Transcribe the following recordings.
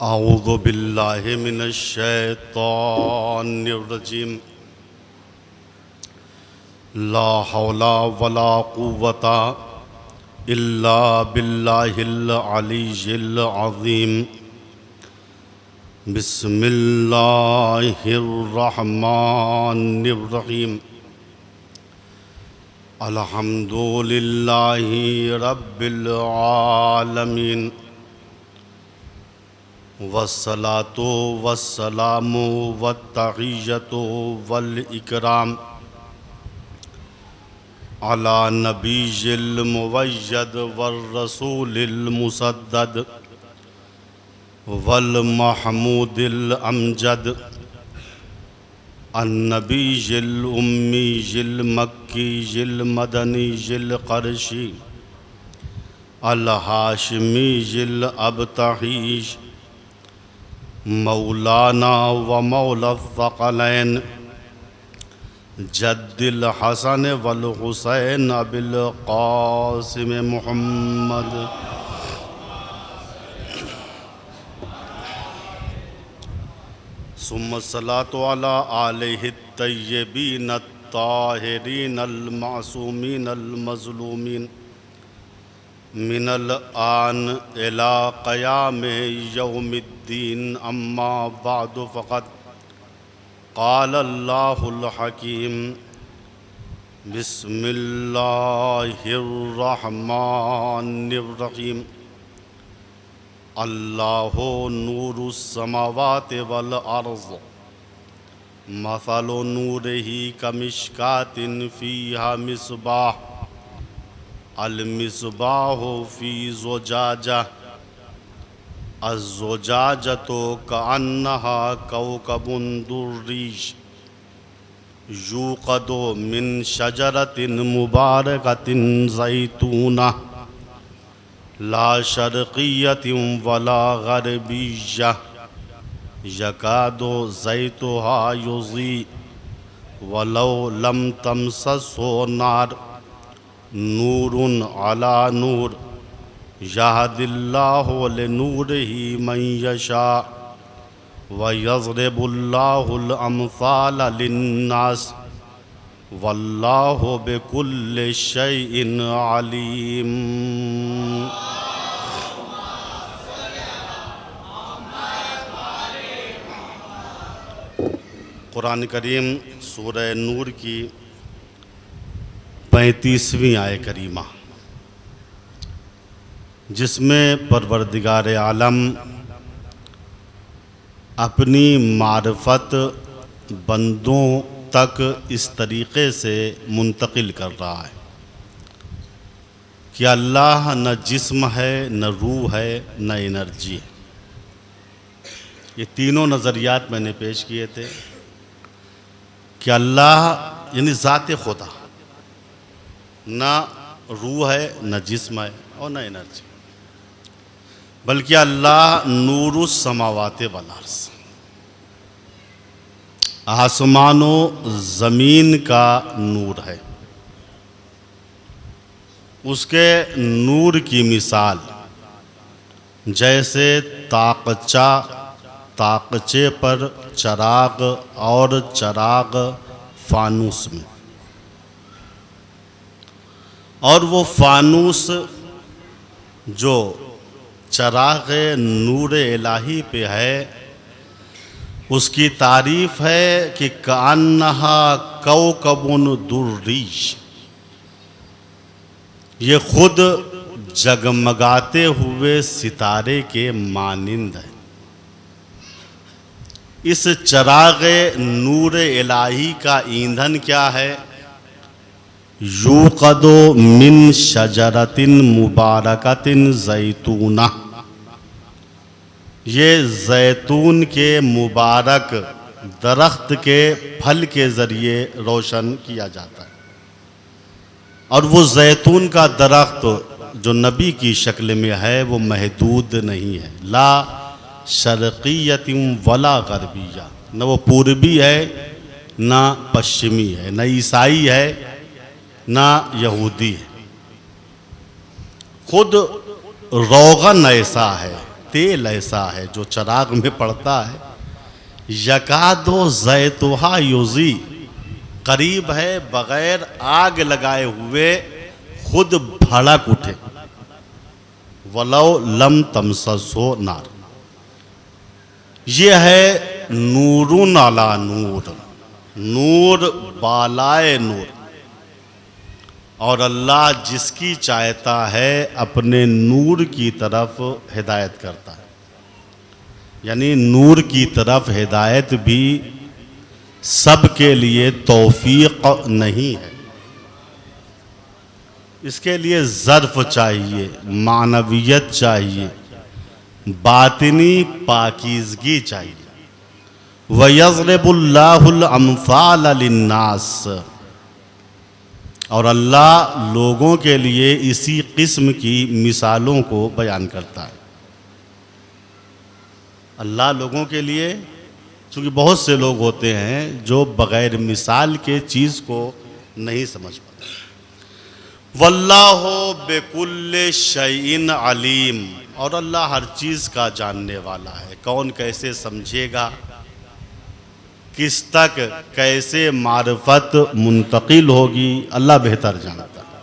अऊज़ु बिल्लाहि मिनश शैतानिर रजीम। ला हौला वला कुव्वता इल्ला बिल्लाहिल अलीय्यिल अज़ीम। बिस्मिल्लाहिर रहमानिर रहीम। अल्हम्दुलिल्लाहि रब्बिल आलमीन। वस्सलातु वस्सलामु वत्तहिय्यतु वल इकराम अला नबिय्यिल मुवय्यद वर रसूलिल मुसद्दद वल महमूदिल अमजद अन्नबिय्यिल उम्मीयिल मक्कीयिल मदनीयिल क़रशी अल हाशिमीयिल अबतहीश मौलाना व मौला फ़क़लैन जद्दिल हसन वल हुसैन अबिल क़ासिम मुहम्मद सुम्मा सलातु अला आलिहि तय्यबीन ताहिरीन अल मासूमीन अल मज़लूमीन मिनल आन इला क़याम यौमिद्दीन। अम्मा बादु फ़क़द क़ाल अल्लाहुल हकीम। बिस्मिल्लाहिर रहमानिर रहीम। अल्लाहु नूरुस समावाति वल अर्ज़ मसलु नूरिही कमिश्कातिन फ़ीहा मिस्बाह अल मिस्बाहु फ़ी ज़ुजाजा अज़्ज़ुजाजतु कअन्नहा कौकबुन दुर्रीश यूक़दु मिन शजरतिन मुबारकतिन ज़ैतूना ला शर्क़िय्यतिन वला ग़रबिय्या यकादु ज़ैतुहा युज़ी वलौ लम तमससहु नार नूरुन अला नूर यहदिल्लाहु लिनूरिही मन यशा व यज़रिबुल्लाहुल अमसाल लिन्नास वल्लाहु बिकुल्लि शैइन अलीम। कुरान करीम सूरह नूर की 35वीं आय करीमा, जिसमें परवरदिगार आलम अपनी मार्फत बंदों तक इस तरीक़े से मुंतकिल कर रहा है कि अल्लाह न जिस्म है, न रूह है, न एनर्जी है। ये तीनों नज़रियात मैंने पेश किए थे कि अल्लाह यानी ज़ात खुदा, न रूह है, न जिस्म है और न एनर्जी, बल्कि अल्लाह नूरुस समावाते वल अर्ज़, आसमानों ज़मीन का नूर है। उसके नूर की मिसाल जैसे ताक़चे पर चराग और चराग फ़ानूस में, और वो फ़ानूस जो चराग़ नूर इलाही पे है, उसकी तारीफ़ है कि कअन्नहा कौकबुन दुर्रीश, ये खुद जगमगाते हुए सितारे के मानिंद है। इस चराग़ नूर इलाही का ईंधन क्या है? यूक़दु मिन शजरतिन मुबारकतिन ज़ैतूना, ये ज़ैतून के मुबारक दरख्त के फल के ज़रिए रोशन किया जाता है। और वो ज़ैतून का दरख्त जो नबी की शक्ल में है वो महदूद नहीं है। ला शर्क़िय्यतिन वला ग़रबिय्या, न वो पूर्वी है न पश्चिमी है, न ईसाई है न यहूदी है। खुद रोगन ऐसा है तेल ऐसा है जो चराग में पड़ता है, यकादो ज़ैतुहा युज़ी, करीब है बगैर आग लगाए हुए खुद भड़क उठे, वलो लम तमससो नार। ये है नूरुन अला नूर, नूर बालाए नूर। और अल्लाह जिसकी चाहता है अपने नूर की तरफ हिदायत करता है, यानी नूर की तरफ हिदायत भी सबके लिए तौफीक नहीं है। इसके लिए ज़र्फ़ चाहिए, मानवियत चाहिए, बातिनी पाकीज़गी चाहिए। वयज़रिबुल्लाहुल अम्साल लिन्नास, और अल्लाह लोगों के लिए इसी किस्म की मिसालों को बयान करता है। अल्लाह लोगों के लिए, क्योंकि बहुत से लोग होते हैं जो बग़ैर मिसाल के चीज़ को नहीं समझ पाते। वल्लाहु बिकुल्लि शैइन अलीम, और अल्लाह हर चीज़ का जानने वाला है। कौन कैसे समझेगा, किस तक कैसे मार्फत मुंतकिल होगी, अल्लाह बेहतर जानता है।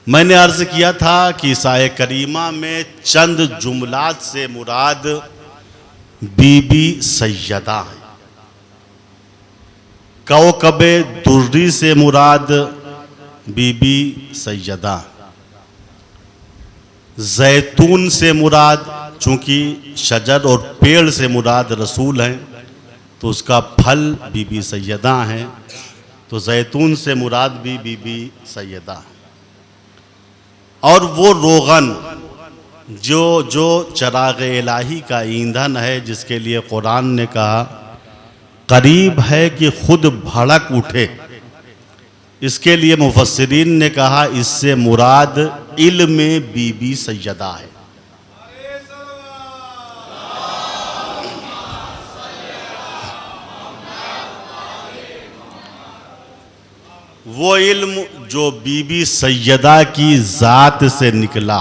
मैंने अर्ज़ किया था कि इस आय करीमा में चंद जुमलात से मुराद बीबी सैयदा है। कौकबे दुर्री से मुराद बीबी सैयदा, जैतून से मुराद, चूँकि शजर और पेड़ से मुराद रसूल हैं तो उसका फल बीबी सैयदा हैं, तो जैतून से मुराद भी बीबी सैयदा है। और वो रोगन जो चराग इलाही का ईंधन है, जिसके लिए कुरान ने कहा करीब है कि खुद भड़क उठे, इसके लिए मुफस्सिरीन ने कहा इससे मुराद इल्म बीबी सैयदा है। वो इल्म जो बीबी सैयदा की ज़ात से निकला,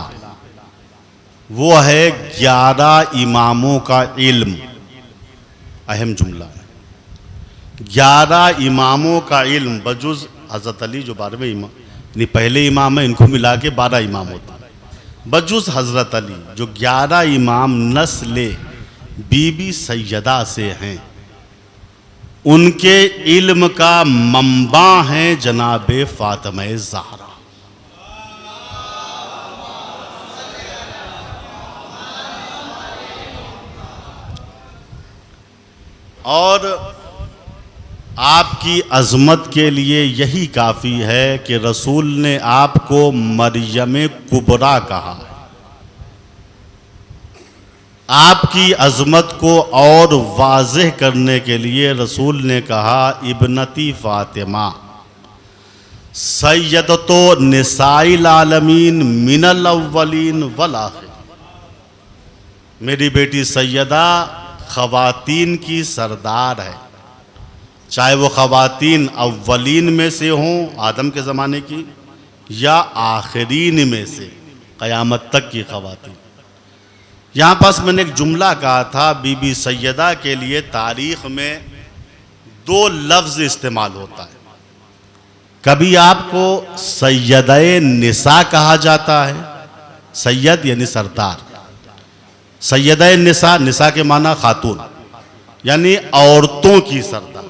वो है 11 इमामों का इल्म। अहम जुमला है, 11 इमामों का इल्म, बजुज़ हज़रत अली जो 12वें इमाम, यानी पहले इमाम है, इनको मिला के 12 इमाम होता है। बजुज़ हज़रत अली जो 11 इमाम नस्ल बीबी सैयदा से हैं, उनके इल्म का मंबा हैं जनाबे फ़ातिमा ज़हरा। और आपकी अज़मत के लिए यही काफ़ी है कि रसूल ने आपको मरियम कुबरा कहा है। आपकी अज़मत को और वाज़ेह करने के लिए रसूल ने कहा इब्नती फ़ातिमा सैयदतो निसाइल आलमीन मिनल अव्वलीन वल आखिरीन, मेरी बेटी सैयदा ख़वातीन की सरदार है, चाहे वो ख़वातीन अव्वलीन में से हों आदम के ज़माने की, या आखिरीन में से क़यामत तक की ख़वातीन। यहाँ पास मैंने एक जुमला कहा था, बीबी सैयदा के लिए तारीख़ में 2 लफ्ज़ इस्तेमाल होता है। कभी आपको सैयदे निसा कहा जाता है, सैयद यानी सरदार, सैयदे निसा, निसा के माना खातून, यानी औरतों की सरदार।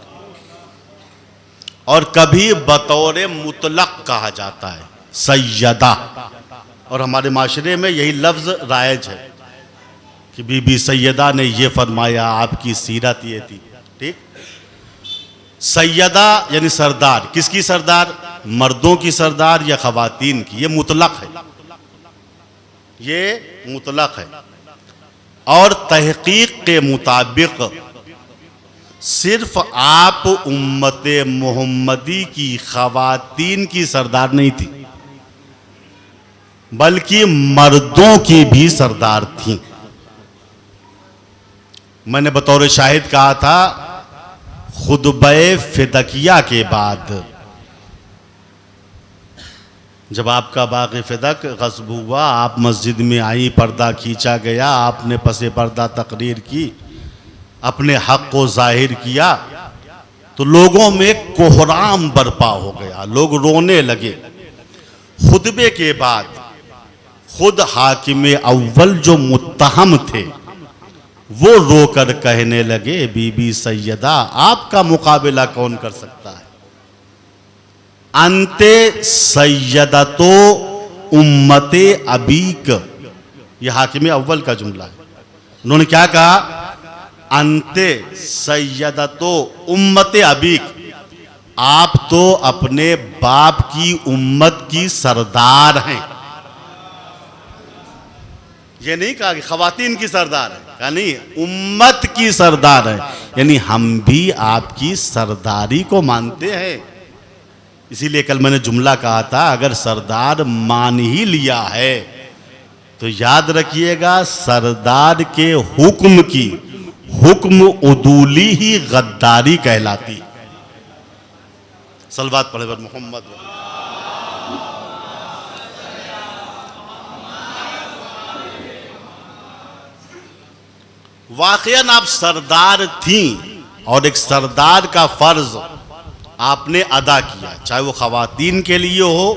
और कभी बतौर मुतलक कहा जाता है सैयदा, और हमारे माशरे में यही लफ्ज़ राइज है कि बीबी सैयदा ने ये फरमाया, आपकी सीरत ये थी। ठीक, सैयदा यानी सरदार, किसकी सरदार, मर्दों की सरदार या ख़वातीन की, ये मुतलक है, ये मुतलक है। और तहकीक के मुताबिक सिर्फ आप उम्मत मोहम्मदी की ख़वातीन की सरदार नहीं थी, बल्कि मर्दों की भी सरदार थी। मैंने बतौर शाहिद कहा था, खुतबे फिदकिया के बाद जब आपका बाग़ फ़िदक ग़स्ब हुआ, आप मस्जिद में आई, पर्दा खींचा गया, आपने पसे पर्दा तकरीर की, अपने हक़ को ज़ाहिर किया, तो लोगों में कोहराम बर्पा हो गया, लोग रोने लगे। खुतबे के बाद खुद हाकिम अव्वल जो मुत्तहम थे वो रोकर कहने लगे, बीबी सैयदा आपका मुकाबला कौन कर सकता है? अंते सैयदतो उम्मते अबीक, ये हाकिम अव्वल का जुमला है। उन्होंने क्या कहा? अंते सैयदतो उम्मते अबीक, आप तो अपने बाप की उम्मत की सरदार हैं। ये नहीं कहा कि खवातीन की सरदार है, कहा नहीं, उम्मत की सरदार है, यानी हम भी आपकी सरदारी को मानते हैं। इसीलिए कल मैंने जुमला कहा था, अगर सरदार मान ही लिया है तो याद रखिएगा, सरदार के हुक्म की हुक्म उदूली ही गद्दारी कहलाती। सलवात पढ़े पर मोहम्मद। वाकईन आप सरदार थीं और एक सरदार का फर्ज आपने अदा किया, चाहे वो खवातीन के लिए हो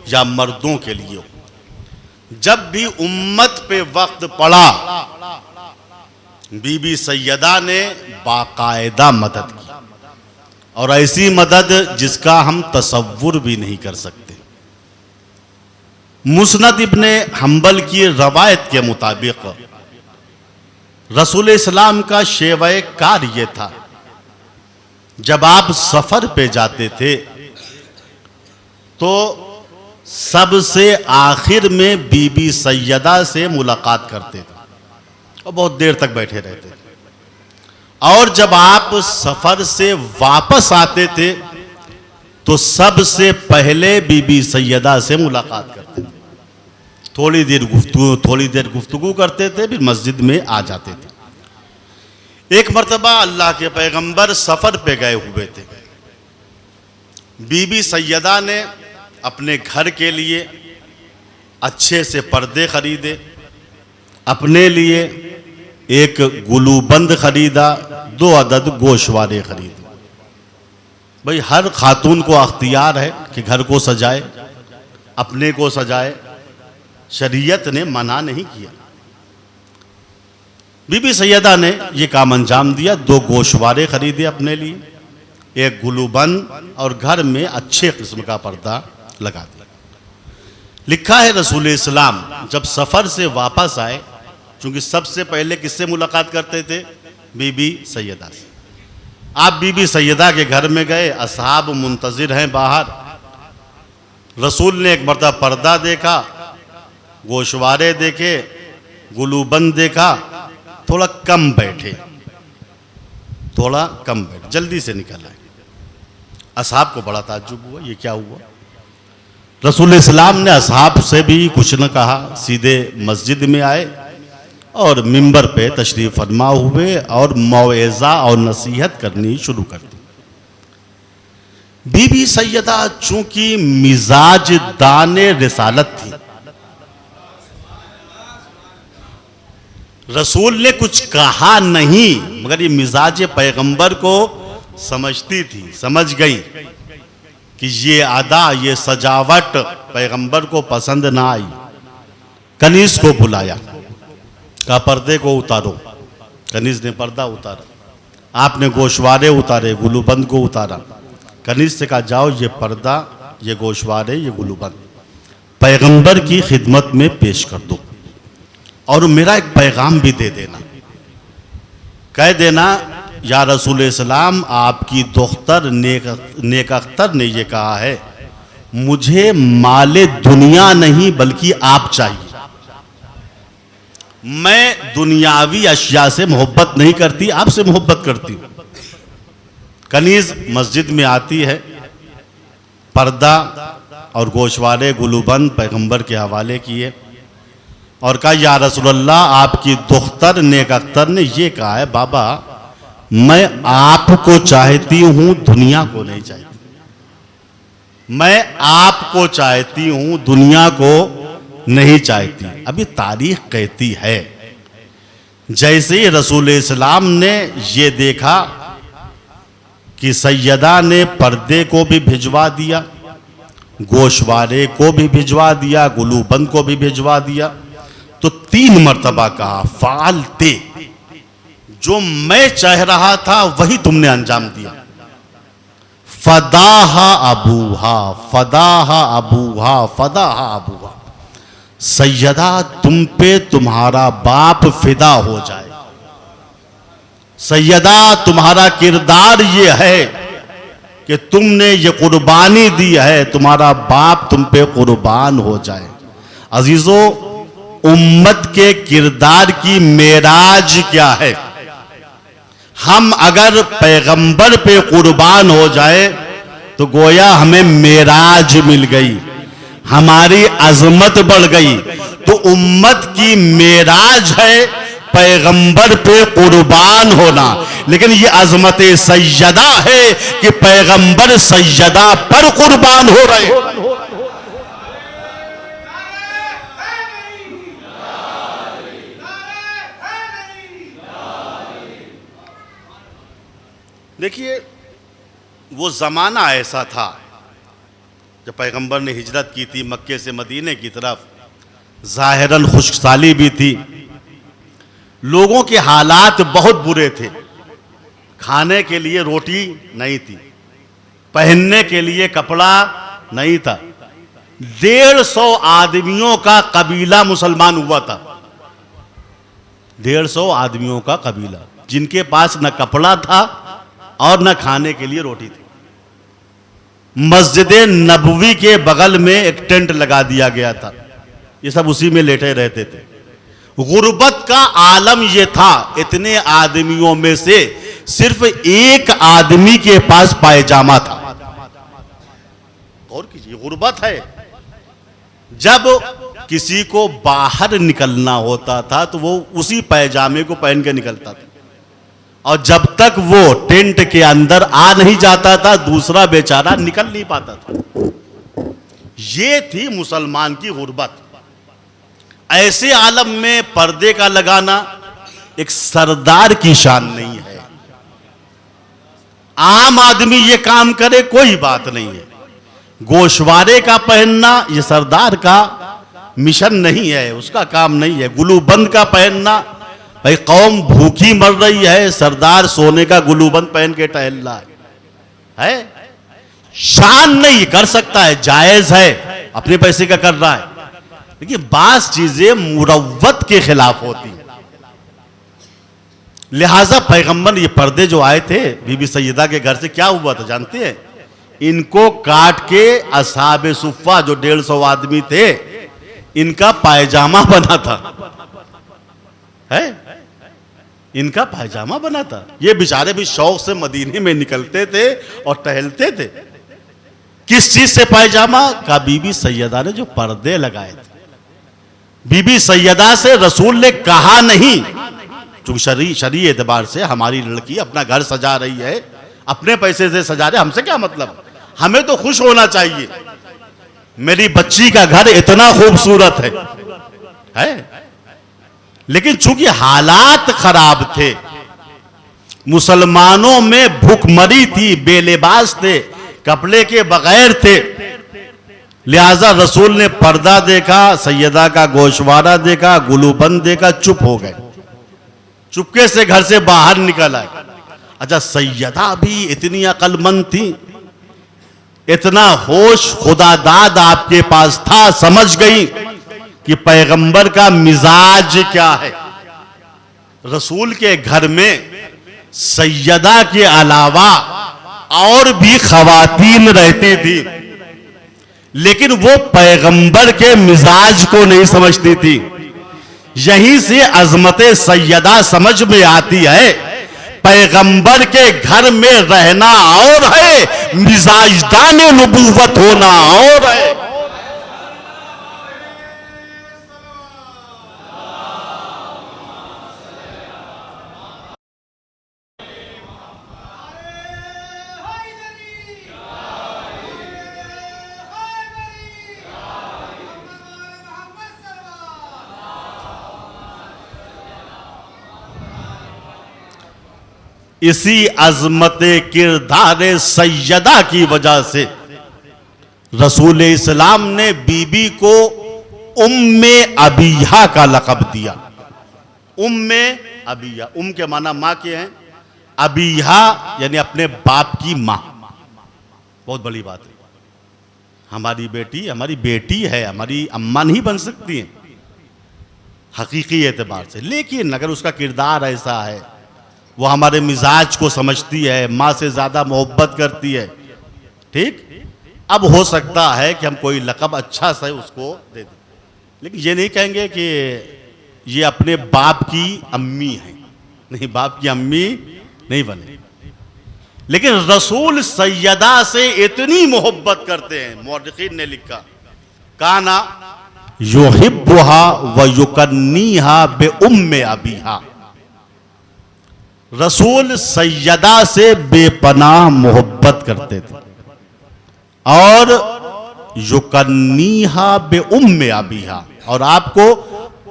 या मर्दों के लिए हो। जब भी उम्मत पे वक्त पड़ा, बीबी सैयदा ने बाकायदा मदद की, और ऐसी मदद जिसका हम तसव्वुर भी नहीं कर सकते। मुस्नद इब्ने हम्बल की रवायत के मुताबिक रसूल इस्लाम का शेवा कार ये था, जब आप सफर पे जाते थे तो सबसे आखिर में बीबी सैयदा से मुलाकात करते थे और बहुत देर तक बैठे रहते थे, और जब आप सफर से वापस आते थे तो सबसे पहले बीबी सैयदा से मुलाकात करते थे। थोड़ी देर गुफ्तगू करते थे, फिर मस्जिद में आ जाते थे। एक मर्तबा अल्लाह के पैगंबर सफर पे गए हुए थे। बीबी सैयदा ने अपने घर के लिए अच्छे से पर्दे खरीदे, अपने लिए एक गुलूबंद खरीदा, 2 अदद गोशवारे खरीदे। भाई हर खातून को अख्तियार है कि घर को सजाए, अपने को सजाए, शरीयत ने मना नहीं किया। बीबी सैयदा ने ये काम अंजाम दिया, 2 गोशवारे खरीदे अपने लिए, एक गुलूबंद, और घर में अच्छे किस्म का पर्दा लगा दिया। लिखा है रसूल इस्लाम जब सफ़र से वापस आए, चूंकि सबसे पहले किससे मुलाकात करते थे? बीबी सैयदा से। आप बीबी सैयदा के घर में गए, असहाब मुंतजिर हैं बाहर। रसूल ने एक मर्तबा पर्दा देखा, गोशवारे देखे, गुलूबंद देखा, थोड़ा कम बैठे, जल्दी से निकल आए। असहाब को बड़ा ताज्जुब हुआ, ये क्या हुआ? रसूल इस्लाम ने असहाब से भी कुछ न कहा, सीधे मस्जिद में आए और मिंबर पे तशरीफ फरमा हुए और मौइज़ा और नसीहत करनी शुरू कर दी। बीबी सैयदा चूंकि मिजाज दाने रिसालत थी, रसूल ने कुछ कहा नहीं, मगर ये मिजाज पैगंबर को समझती थी, समझ गई कि ये अदा, ये सजावट पैगंबर को पसंद ना आई। कनीज को बुलाया, कहा पर्दे को उतारो। कनीज ने पर्दा उतारा, आपने गोशवारे उतारे, गुलूबंद को उतारा। कनीज से कहा जाओ ये पर्दा, ये गोशवारे, ये गुलूबंद पैगंबर की खिदमत में पेश कर दो, और मेरा एक पैगाम भी दे देना। कह देना, या रसूल इस्लाम आपकी दोख्तर नेक अख्तर ने ये कहा है, मुझे माले दुनिया नहीं बल्कि आप चाहिए। मैं दुनियावी अशिया से मोहब्बत नहीं करती, आपसे मोहब्बत करती हूँ। कनीज मस्जिद में आती है, पर्दा और गोशवारे गुलूबंद पैगंबर के हवाले किए और कहा, या रसूलल्लाह आपकी दोख्तर नेक अख्तर ने ये कहा है, बाबा मैं आपको चाहती हूँ, दुनिया को नहीं चाहती। मैं आपको चाहती हूं, दुनिया को नहीं चाहती। अभी तारीख कहती है, जैसे ही रसूल इस्लाम ने ये देखा कि सैयदा ने पर्दे को भी भिजवा दिया, गोशवारे को भी भिजवा दिया, गुलूबंद को भी भिजवा दिया, तो 3 मर्तबा कहा फालते, जो मैं चाह रहा था वही तुमने अंजाम दिया। फदाहा अबूहा, फदाहा अबूहा, फदाहा अबूहा, सैयदा तुम पे तुम्हारा बाप फिदा हो जाए। सैयदा तुम्हारा किरदार ये है कि तुमने ये कुर्बानी दी है, तुम्हारा बाप तुम पे कुर्बान हो जाए। अजीजों, उम्मत के किरदार की मेराज क्या है? हम अगर पैगंबर पे कुर्बान हो जाए तो गोया हमें मेराज मिल गई, हमारी अजमत बढ़ गई। तो उम्मत की मेराज है पैगंबर पे कुर्बान होना, लेकिन ये अजमत सैयदा है कि पैगंबर सैयदा पर कुर्बान हो रहे। देखिए, वो ज़माना ऐसा था जब पैगंबर ने हिजरत की थी मक्के से मदीने की तरफ, ज़ाहिरन खुशहाली भी थी, लोगों के हालात बहुत बुरे थे। खाने के लिए रोटी नहीं थी, पहनने के लिए कपड़ा नहीं था। 150 आदमियों का कबीला मुसलमान हुआ था। 150 आदमियों का कबीला, जिनके पास न कपड़ा था और न खाने के लिए रोटी थी। मस्जिद नबवी के बगल में एक टेंट लगा दिया गया था, ये सब उसी में लेटे रहते थे। गुर्बत का आलम ये था, इतने आदमियों में से सिर्फ एक आदमी के पास पायजामा था। और कीजिए, गुर्बत है। जब किसी को बाहर निकलना होता था तो वो उसी पायजामे को पहन के निकलता था, और जब तक वो टेंट के अंदर आ नहीं जाता था दूसरा बेचारा निकल नहीं पाता था। ये थी मुसलमान की गुर्बत। ऐसे आलम में पर्दे का लगाना एक सरदार की शान नहीं है। आम आदमी ये काम करे कोई बात नहीं है। गोशवारे का पहनना ये सरदार का मिशन नहीं है, उसका काम नहीं है। गुलूबंद का पहनना, भाई कौम भूखी मर रही है, सरदार सोने का गुलूबंद पहन के टहल रहा है। शान नहीं, कर सकता है, जायज है, अपने पैसे का कर रहा है, लेकिन बास चीजें मुरव्वत के खिलाफ होती हैं। लिहाजा पैगंबर ये पर्दे जो आए थे बीबी सैयदा के घर से, क्या हुआ था जानते हैं? इनको काट के असहाबे सुफ़ा जो 150 आदमी थे, इनका पायजामा बना था, है इनका पायजामा बना था। ये बेचारे भी शौक से मदीने में निकलते थे और टहलते थे। किस चीज से पायजामा का? बीबी सैयदा ने जो पर्दे लगाए थे। बीबी सैयदा से रसूल ने कहा नहीं, क्योंकि शरी एतबार से हमारी लड़की अपना घर सजा रही है, अपने पैसे से सजा रहे, हमसे क्या मतलब? हमें तो खुश होना चाहिए, मेरी बच्ची का घर इतना खूबसूरत है। लेकिन चूंकि हालात खराब थे, मुसलमानों में भूखमरी थी, बेलिबास थे, कपड़े के बगैर थे, लिहाजा रसूल ने पर्दा देखा, सैयदा का गोशवारा देखा, गुलूबंद देखा, चुप हो गए, चुपके से घर से बाहर निकल आए। अच्छा, सैयदा भी इतनी अक्लमंद थी, इतना होश खुदादाद आपके पास था, समझ गई कि पैगंबर का मिजाज क्या है। रसूल के घर में सैयदा के अलावा और भी खवातीन रहती थी, लेकिन वो पैगंबर के मिजाज को नहीं समझती थी। यहीं से अजमत सैयदा समझ में आती है, पैगंबर के घर में रहना और है, मिजाजदान नबूवत होना और है। इसी अजमत किरदार सैयदा की वजह से रसूल इस्लाम ने बीबी को उम्मे अबिया का लक़ब दिया। उम्मे अबिया, उम के माना माँ के हैं, अबिया यानी अपने बाप की माँ। बहुत बड़ी बात है। हमारी बेटी है, हमारी अम्मा नहीं बन सकती है हकीकी एतबार से, लेकिन अगर उसका किरदार ऐसा है, वो हमारे मिजाज को समझती है, माँ से ज़्यादा मोहब्बत करती है, ठीक, अब हो सकता है कि हम कोई लक़ब अच्छा सा उसको दे दें, लेकिन ये नहीं कहेंगे कि ये अपने बाप की अम्मी है, नहीं, बाप की अम्मी नहीं बने। लेकिन रसूल सैयदा से इतनी मोहब्बत करते हैं, मुअर्रिखीन ने लिखा, काना युहिब्बुहा व युकन्नीहा बे उम्मे अबीहा। रसूल सैयदा से बेपनाह मोहब्बत करते थे और युकन्नीहा बे उम्मे अबीहा, और आपको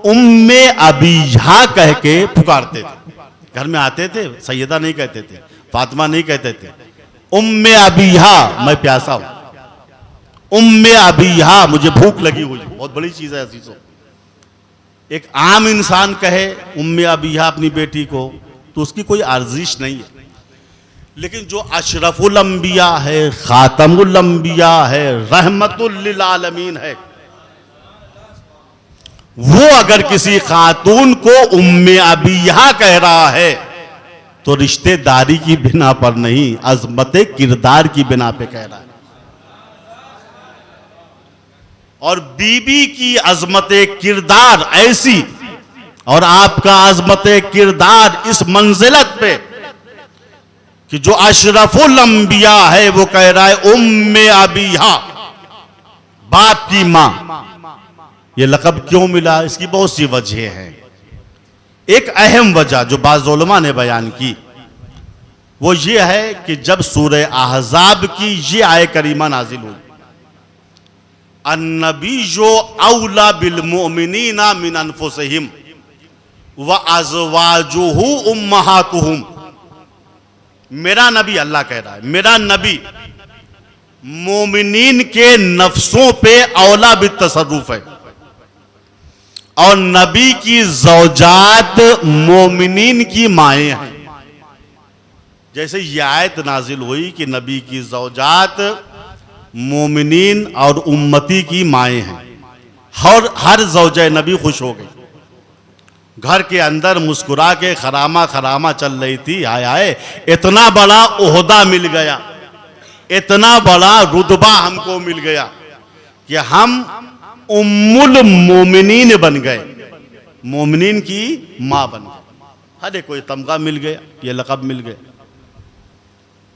उम्मे अबीहा कह के पुकारते थे। घर में आते थे, सैयदा नहीं कहते थे, फातिमा नहीं कहते थे, उम्मे अबीहा, मैं प्यासा हूं, उम्मे अबीहा, मुझे भूख लगी हुई। बहुत बड़ी चीज है अजीजों। एक आम इंसान कहे उम्मे अबीहा अपनी बेटी को तो उसकी कोई अर्जिश नहीं है, लेकिन जो अशरफुल अंबिया है, खातमुल अंबिया है, रहमतुल लिल आलमीन है, वो अगर किसी खातून को उम्मे अबीहा कह रहा है तो रिश्तेदारी की बिना पर नहीं, अजमत किरदार की बिना पे कह रहा है। और बीबी की अजमत किरदार ऐसी, और आपका अजमत किरदार इस मंजिलत पे कि जो अशरफुल अंबिया है वो कह रहा है उम्मे अबीहा, बाप की मां। ये लक़ब क्यों मिला? इसकी बहुत सी वजह हैं। एक अहम वजह जो बाज़ उलमा ने बयान की वो ये है कि जब सूरह अहज़ाब की ये आय करीमा नाजिल हुई, अन्नबिय्यु औला बिल मुमिनीना मिन अनफुसिहिम व अज़वाजुहु उम्महातुहुम। मेरा नबी, अल्लाह कह रहा है, मेरा नबी मोमिनीन के नफ्सों पे औला बित्तसर्रुफ है, और नबी की ज़ौजात मोमिनीन की माएँ हैं। जैसे ये आयत नाजिल हुई कि नबी की ज़ौजात मोमिनीन और उम्मती की माएँ हैं, हर ज़ौजे नबी खुश हो गई, घर के अंदर मुस्कुरा के खरामा खरामा चल रही थी। हाय हाय, इतना बड़ा ओहदा मिल गया, इतना बड़ा रुतबा हमको मिल गया कि हम उम्मुल मोमिनीन बन गए, मोमिनीन की माँ बन गए। हर एक कोई तमगा मिल गया, ये लक़ब मिल गया।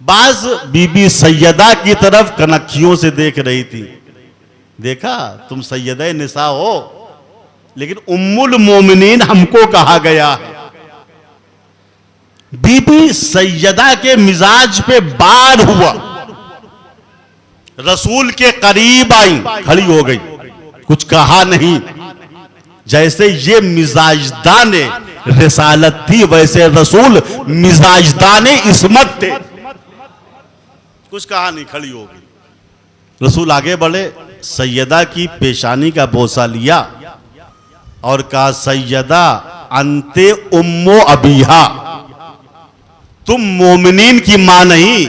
बाज बीबी सैयदा की तरफ कनखियों से देख रही थी, देखा तुम सैयदा निसा हो, लेकिन उम्मुल मोमिनीन हमको कहा गया है। बीबी सैयदा के मिजाज पे बार हुआ, रसूल के करीब आई, खड़ी हो गई, कुछ कहा नहीं। जैसे ये मिजाजदाने रिसालत थी, वैसे रसूल मिजाजदाने इस्मत थे, कुछ कहा नहीं, खड़ी हो गई। रसूल आगे बढ़े, सैयदा की पेशानी का बोसा लिया और कहा, सैयदा अंते उम्मो अबीहा, तुम मोमिनीन की मां नहीं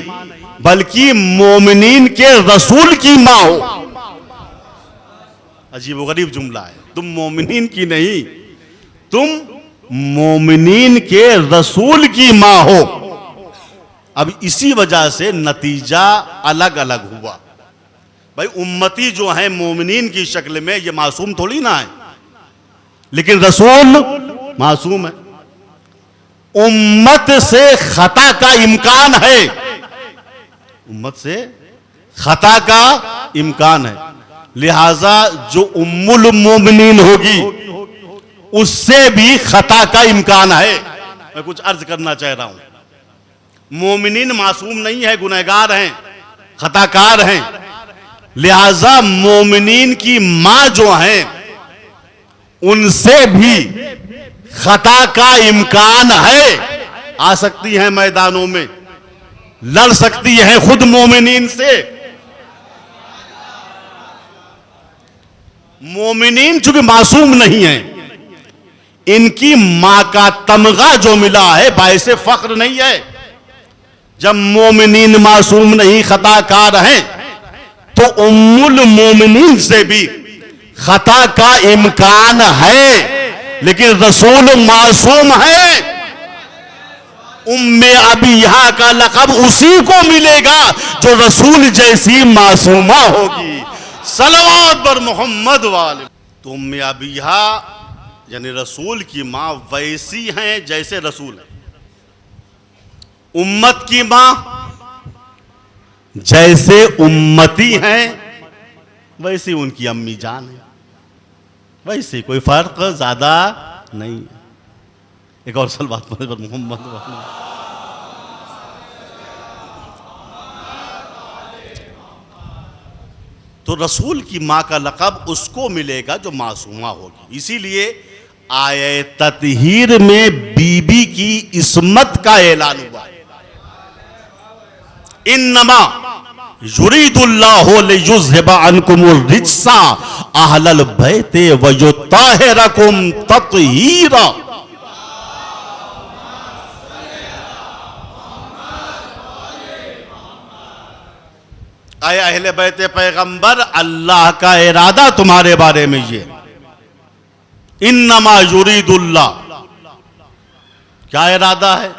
बल्कि मोमिनीन के रसूल की मां हो। अजीब व गरीब जुमला है, तुम मोमिनीन की नहीं, तुम मोमिनीन के रसूल की मां हो। अब इसी वजह से नतीजा अलग अलग हुआ। भाई उम्मती जो है मोमिनीन की शक्ल में, ये मासूम थोड़ी ना है, लेकिन रसूल मासूम है। उम्मत से खता का इम्कान है, उम्मत से खता का इम्कान है, लिहाजा जो उम्मुल मोमिनीन होगी उससे भी खता का इम्कान है। मैं कुछ अर्ज करना चाह रहा हूं, मोमिनीन मासूम नहीं है, गुनहगार हैं, खताकार हैं, लिहाजा मोमिनीन की मां जो हैं उनसे भी खता का इम्कान है। आ सकती हैं मैदानों में, लड़ सकती हैं खुद मोमिनीन से। मोमिनीन चूंकि मासूम नहीं है, इनकी मां का तमगा जो मिला है बाइसे फख्र नहीं है। जब मोमिनीन मासूम नहीं खताकार हैं तो उम्मुल मोमिनीन से भी खता का इम्कान है, लेकिन रसूल मासूम है। उम्मे अबीहा का लक़ब उसी को मिलेगा जो रसूल जैसी मासूमा होगी। सलवात बर मोहम्मद वाले। तो उम्मे अबीहा यानी रसूल की मां वैसी हैं जैसे रसूल है। उम्मत की मां जैसे उम्मती हैं वैसी उनकी अम्मी जान है, वैसे कोई फर्क ज्यादा नहीं है। एक और सलवात पर मोहम्मद वाले। तो रसूल की मां का लक़ब उसको मिलेगा जो मासूमा होगी। इसीलिए आये ततहीर में बीबी की इस्मत का ऐलान हुआ। इन्नमा युरीदुल्लाहु लियुज़हिबा अन्कुमुर रिज्सा अहलल बैति व युत्ताहिरकुम तत्हीरा। आए अहले बैते पैगंबर, अल्लाह का इरादा तुम्हारे बारे में ये, इन्नमा युरीदुल्लाह, क्या इरादा है?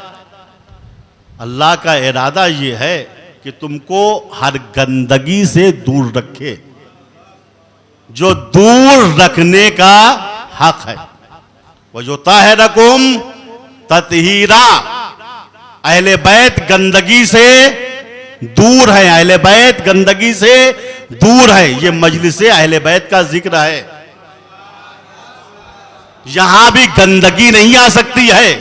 अल्लाह का इरादा ये है कि तुमको हर गंदगी से दूर रखे, जो दूर रखने का हक है। वो जो ताहिरकुम ततहीरा, अहले बैत गंदगी से दूर है, अहले बैत गंदगी से दूर है। ये मजलिसे अहले बैत का जिक्र है। यहां भी गंदगी नहीं आ सकती है।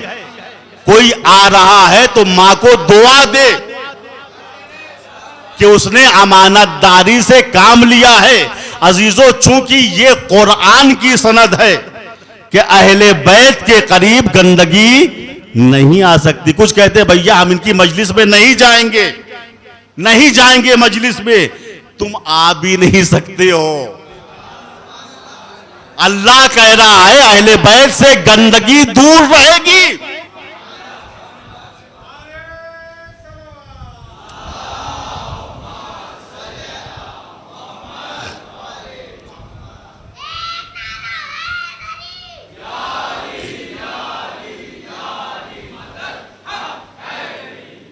कोई आ रहा है तो मां को दुआ दे कि उसने अमानतदारी से काम लिया है। अजीजों, चूंकि ये कुरान की सनद है कि अहले बैत के करीब गंदगी नहीं आ सकती। कुछ कहते भैया हम इनकी मजलिस में नहीं जाएंगे, नहीं जाएंगे मजलिस में। तुम आ भी नहीं सकते हो। अल्लाह कह रहा है अहले बैत से गंदगी दूर रहेगी।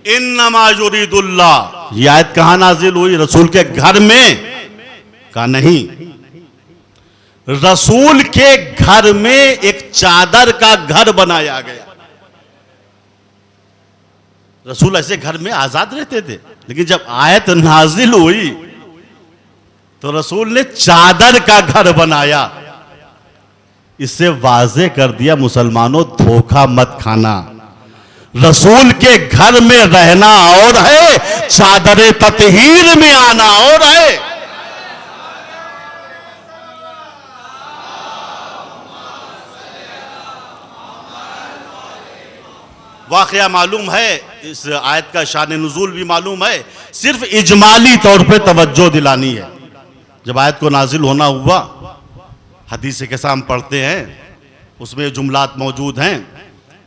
इन्नमा युरीदुल्लाह, ये आयत कहां नाजिल हुई? रसूल के घर में का नहीं, रसूल के घर में एक चादर का घर बनाया गया। रसूल ऐसे घर में आजाद रहते थे, लेकिन जब आयत नाजिल हुई तो रसूल ने चादर का घर बनाया। इससे वाज़े कर दिया मुसलमानों, धोखा मत खाना। रसूल के घर में रहना और है, चादर ततहीर में आना और है। वाकया मालूम है, इस आयत का शान नुज़ूल भी मालूम है। सिर्फ इजमाली तौर पे तवज्जो दिलानी है। जब आयत को नाजिल होना हुआ, हदीस के साम पढ़ते हैं, उसमें जुमलात मौजूद हैं।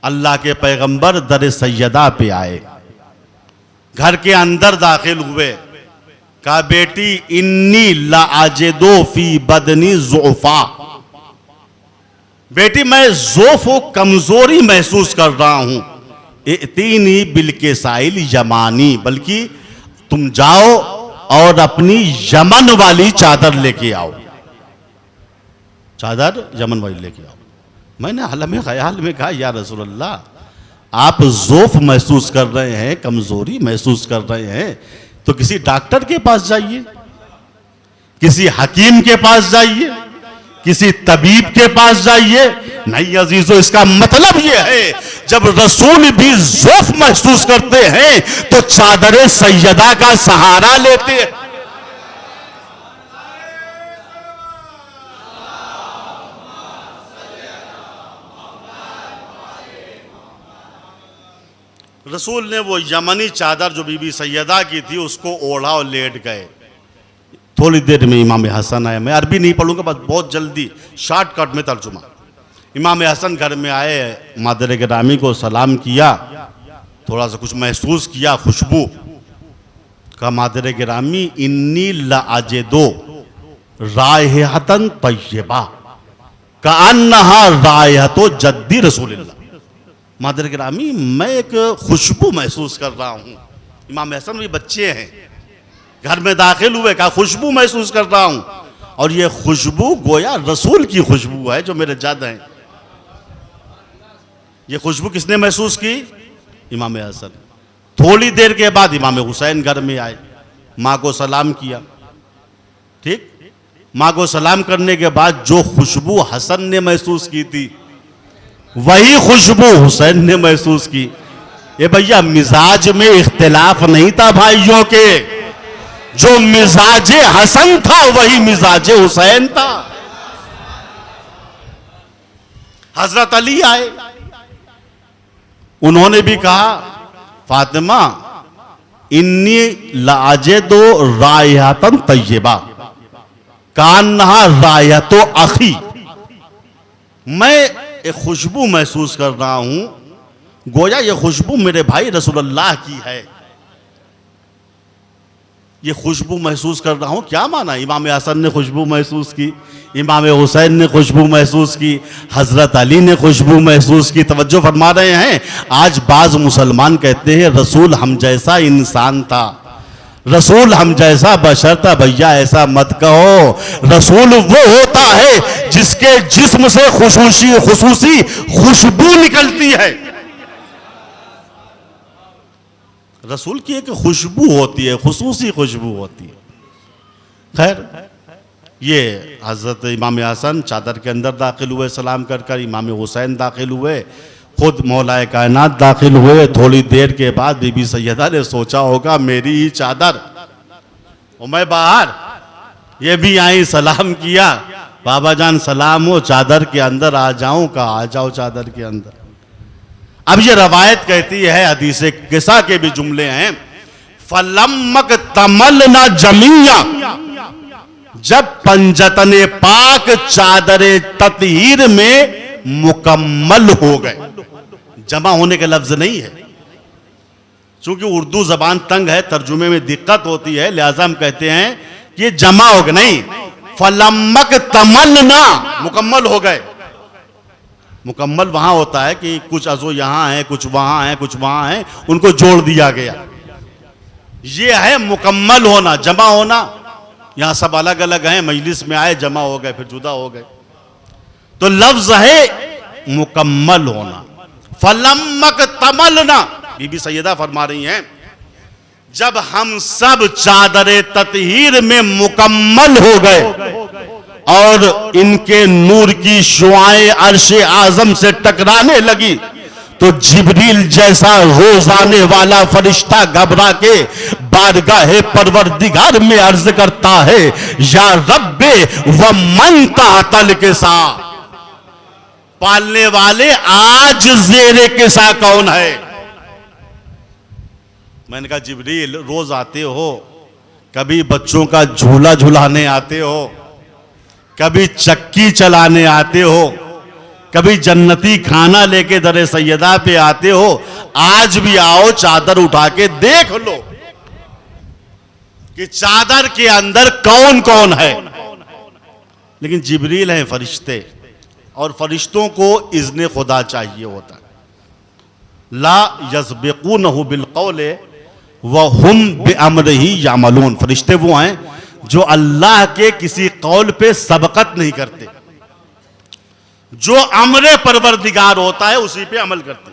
अल्लाह के पैगंबर दर सैयदा पे आए, घर के अंदर दाखिल हुए, कहा बेटी इन्नी लाजिदो फी बदनी ज़ुफ़ा, बेटी मैं ज़ोफ़ कमजोरी महसूस कर रहा हूं। इतीनी बिल्के साइल यमानी, बल्कि तुम जाओ और अपनी यमन वाली चादर लेके आओ। चादर यमन वाली लेके आओ। मैंने आलम ख्याल में कहा या रसूल अल्लाह, आप ज़ोफ़ महसूस कर रहे हैं, कमजोरी महसूस कर रहे हैं, तो किसी डॉक्टर के पास जाइए, किसी हकीम के पास जाइए, किसी तबीब के पास जाइए। नहीं अजीजों, इसका मतलब यह है जब रसूल भी ज़ोफ़ महसूस करते हैं तो चादर सैयदा का सहारा लेते हैं। रसूल ने वो यमनी चादर जो बीबी सैयदा की थी उसको ओढ़ा और लेट गए। थोड़ी देर में इमाम हसन आए। मैं अरबी नहीं पढ़ूंगा, बस बहुत जल्दी शॉर्टकट में तर्जुमा। इमाम हसन घर में आए, मादर गिरामी को सलाम किया, थोड़ा सा कुछ महसूस किया, खुशबू। कहा मादर गिरामी इन्नी लाजिदो रायहतन तय्यबा कान्नहा रायहतो जद्दी रसूलिल्लाह। मादर गिरामी मैं एक खुशबू महसूस कर रहा हूँ। इमाम हसन भी बच्चे हैं, घर में दाखिल हुए, कहा खुशबू महसूस कर रहा हूँ, और ये खुशबू गोया रसूल की खुशबू है जो मेरे जद हैं। ये खुशबू किसने महसूस की? इमाम हसन। थोड़ी देर के बाद इमाम हुसैन घर में आए, माँ को सलाम किया। ठीक, माँ को सलाम करने के बाद जो खुशबू हसन ने महसूस की थी वही खुशबू हुसैन ने महसूस की। ये भैया मिजाज में इख्तिलाफ नहीं था भाइयों के, जो मिजाजे हसन था वही मिजाजे हुसैन था। हजरत अली आए, उन्होंने भी कहा फातिमा इन्नी लाजिदो रायहतन तय्यबा कान्नहा रायतो अखी। मैं एक खुशबू महसूस कर रहा हूं, गोया ये खुशबू मेरे भाई रसूलुल्लाह की है। ये खुशबू महसूस कर रहा हूं, क्या माना? इमाम हसन ने खुशबू महसूस की, इमाम हुसैन ने खुशबू महसूस की, हजरत अली ने खुशबू महसूस की। तवज्जो फरमा रहे हैं। आज बाज मुसलमान कहते हैं रसूल हम जैसा इंसान था, रसूल हम जैसा बशर था। भैया ऐसा मत कहो। रसूल वो होता है जिसके जिस्म से खुसूसी खुशबू निकलती है। रसूल की एक खुशबू होती है, खुसूसी खुशबू होती है। खैर, ये हजरत इमाम हसन चादर के अंदर दाखिल हुए सलाम कर कर, इमाम हुसैन दाखिल हुए, खुद मौलाए कायनात दाखिल हुए। थोड़ी देर के बाद बीबी सैयदा ने सोचा होगा मेरी ही चादर, और मैं बाहर, ये भी आई सलाम किया, बाबा जान सलाम हो, चादर के अंदर आ जाऊं? कहा आ जाओ चादर के अंदर। अब ये रवायत कहती है, हदीस किसा के भी जुमले हैं, फलम्मक तमलना जमिया, जब पंजतने पाक चादरे ततहीर में मुकम्मल हो गए। जमा होने के लफ्ज नहीं है, चूंकि उर्दू जबान तंग है, तर्जुमे में दिक्कत होती है, लिहाजा हम कहते हैं कि ये जमा हो गए। नहीं, फलम्मक तमलना, मुकम्मल हो गए। मुकम्मल वहां होता है कि कुछ अज़ो यहां है, कुछ वहां है, कुछ वहां है, उनको जोड़ दिया गया। ये है मुकम्मल होना, जमा होना। यहां सब अलग अलग हैं, मजलिस में आए, जमा हो गए, फिर जुदा हो गए। तो लफ्ज है मुकम्मल होना। फलम्मक तमलना, बीबी सैयदा फरमा रही हैं, जब हम सब चादरे ततहीर में मुकम्मल हो गए और इनके नूर की शुआएं अर्शे आजम से टकराने लगी, तो जिब्रील जैसा रोजाने वाला फरिश्ता घबरा के बारगाहे परवरदिगार में अर्ज करता है, या रब्बे व मन तातल के साथ, पालने वाले आज ज़ेरे के साथ कौन है? मैंने कहा जिब्रील रोज आते हो, कभी बच्चों का झूला झुलाने आते हो, कभी चक्की चलाने आते हो, कभी जन्नती खाना लेके दरे सैयदा पे आते हो, आज भी आओ, चादर उठा के देख लो कि चादर के अंदर कौन कौन है। लेकिन जिब्रील है फरिश्ते, और फरिश्तों को इज़्ने खुदा चाहिए होता है। ला यस्बिकूनहु बिलक़ौल व हुम बिअम्रिही यामलून। फरिश्ते वो हैं जो अल्लाह के किसी कौल पे सबकत नहीं करते, जो अमरे परवरदिगार होता है उसी पे अमल करते।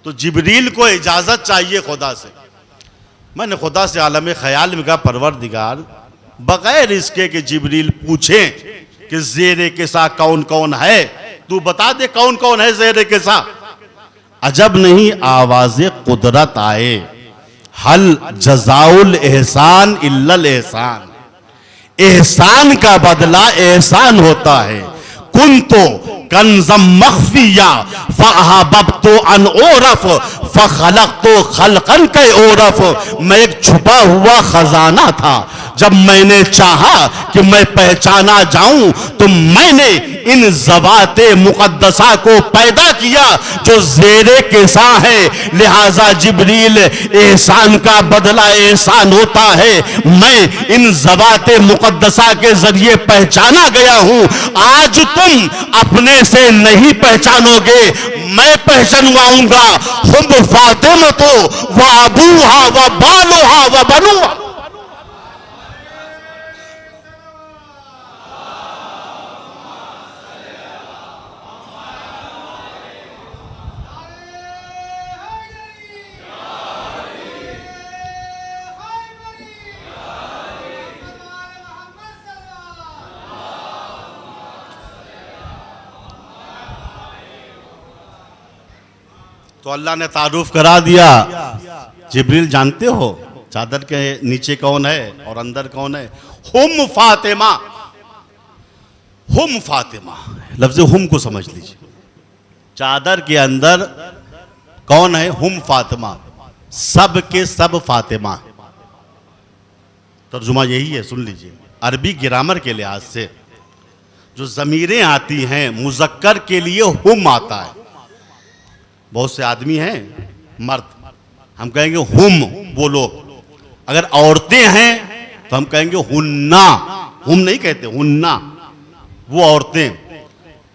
तो जिब्रील को इजाजत चाहिए खुदा से। मैंने खुदा से आलम ख्याल में कहा, परवरदिगार बगैर इसके कि जिब्रील पूछे कि ज़ेरे के साथ कौन कौन है, तू बता दे कौन कौन है ज़ेरे के साथ। अजब नहीं आवाज़े कुदरत आए, हल जज़ाउल एहसान इल्लल एहसान। एहसान का बदला एहसान होता है। कुन तो कंज़म मख्फिया फ़अहबब्तु अन उरफ फ़ख़लक़्तु ख़ल्क़न के औरफ, मैं एक छुपा हुआ खजाना था। जब मैंने चाहा कि मैं पहचाना जाऊं तो मैंने इन ज़वाते मुक़द्दसा को पैदा किया जो ज़ेरे केसा है। लिहाजा जिब्रील, एहसान का बदला एहसान होता है। मैं इन ज़वाते मुक़द्दसा के जरिए पहचाना गया हूं। आज तुम अपने से नहीं पहचानोगे, मैं पहचानवाऊंगा। हुम फातिमतो व अबूहा व बालुहा व बनुहा। तो अल्लाह ने तारुफ करा दिया। जिब्रील जानते हो चादर के नीचे कौन है और अंदर कौन है? हुम फातिमा। हुम फातिमा, लफ्ज हुम को समझ लीजिए। चादर के अंदर कौन है? हुम फातिमा, सब के सब फातिमा। तर्जुमा यही है, सुन लीजिए। अरबी ग्रामर के लिहाज से जो ज़मीरें आती हैं मुज़क्कर के लिए हुम आता है। बहुत से आदमी हैं मर्द, हम कहेंगे हुम वो लोग। अगर औरतें हैं तो हम कहेंगे हुन्ना। हुम नहीं कहते, हुन्ना वो औरतें।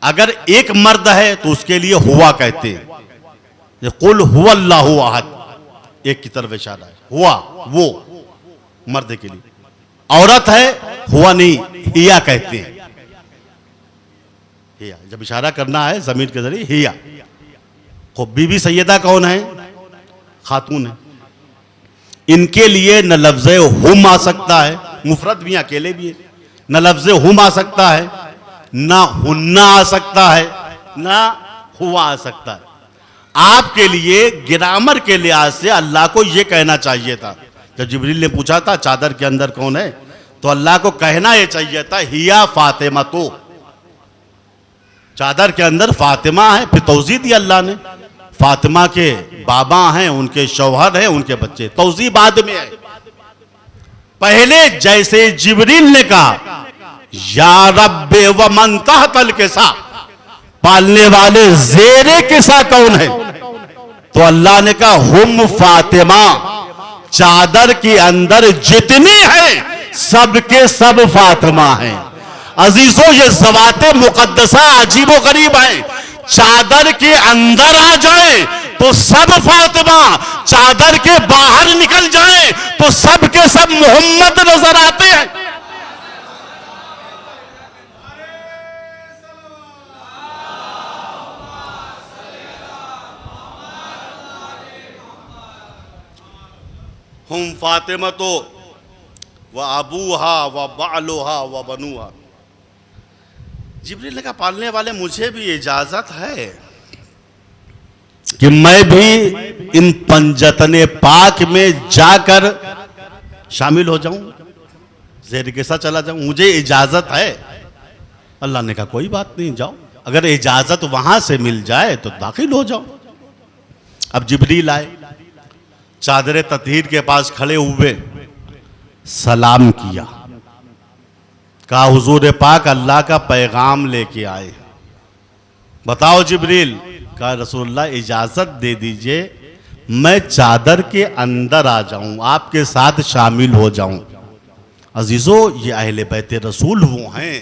अगर एक मर्द है तो उसके लिए हुआ कहते हैं। कुल हुवल्लाहु अहद, एक की तरफ इशारा है। हुआ वो मर्द के लिए, औरत है हुआ नहीं, हिया कहते हैं। हिया, जब इशारा करना है जमीर के जरिए हिया। बीबी सैयदा कौन है? खातून है। इनके लिए न लफ्ज़ हुम आ सकता है, मुफरद भी अकेले भी है, न लफ्ज़ हुम आ सकता है, ना हुन्ना आ सकता है, ना हुआ आ सकता है। आपके लिए ग्रामर के लिहाज से अल्लाह को यह कहना चाहिए था। जब जिब्रील ने पूछा था चादर के अंदर कौन है, तो अल्लाह को कहना यह चाहिए था हिया फातिमा। तो चादर के अंदर फातिमा है। फिर तौज़ीह दी अल्लाह ने, फातिमा के बाबा हैं, उनके शौहर हैं, उनके बच्चे। तौज़ीह बाद में है। पहले जैसे जिब्रील ने कहा या रब्बे व मन तहतल किसा, पालने वाले ज़ेरे किसा कौन है, तो अल्लाह ने कहा हुम फातिमा। चादर के अंदर जितने हैं सब के सब फातिमा हैं। अजीजों, ये ज़वाते मुक़द्दसा अजीबो गरीब हैं। चादर के अंदर आ जाए तो सब फातिमा, चादर के बाहर निकल जाए तो सब के सब मोहम्मद नजर आते हैं। हुम फातिमा तो व अबूहा व बालुहा व बनुहा। जिब्रील ने कहा पालने वाले मुझे भी इजाजत है कि मैं भी इन पंजतने पाक में जाकर शामिल हो जाऊं, ज़ेर के साथ चला जाऊं, मुझे इजाजत है। अल्लाह ने कहा कोई बात नहीं, जाओ। अगर इजाजत वहां से मिल जाए तो दाखिल हो जाओ। अब जिब्रील आए, चादर ततहीर के पास खड़े हुए, सलाम किया, कहा हुजूर पाक अल्लाह का पैगाम लेके आए, बताओ जिब्रील। कहा रसूलुल्लाह इजाजत दे दीजिए मैं चादर के अंदर आ जाऊं, आपके साथ शामिल हो जाऊं। अजीजों, ये अहले बैत रसूल वो हैं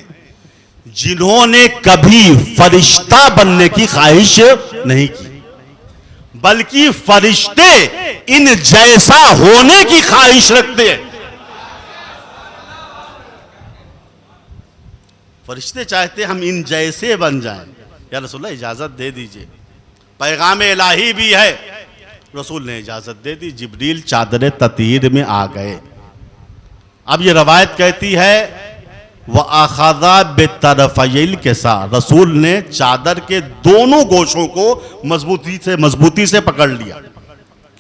जिन्होंने कभी फरिश्ता बनने की ख्वाहिश नहीं की, बल्कि फरिश्ते इन जैसा होने की ख्वाहिश रखते हैं। फरिश्ते चाहते हम इन जैसे बन जाएं। या रसूलल्लाह इजाजत दे दीजिए, पैगाम इलाही भी है। रसूल ने इजाजत दे दी, जिब्रील चादर ततीर में आ गए। अब ये रवायत कहती है व अखज़ा बितरफ़ैल किसा, रसूल ने चादर के दोनों गोशों को मजबूती से पकड़ लिया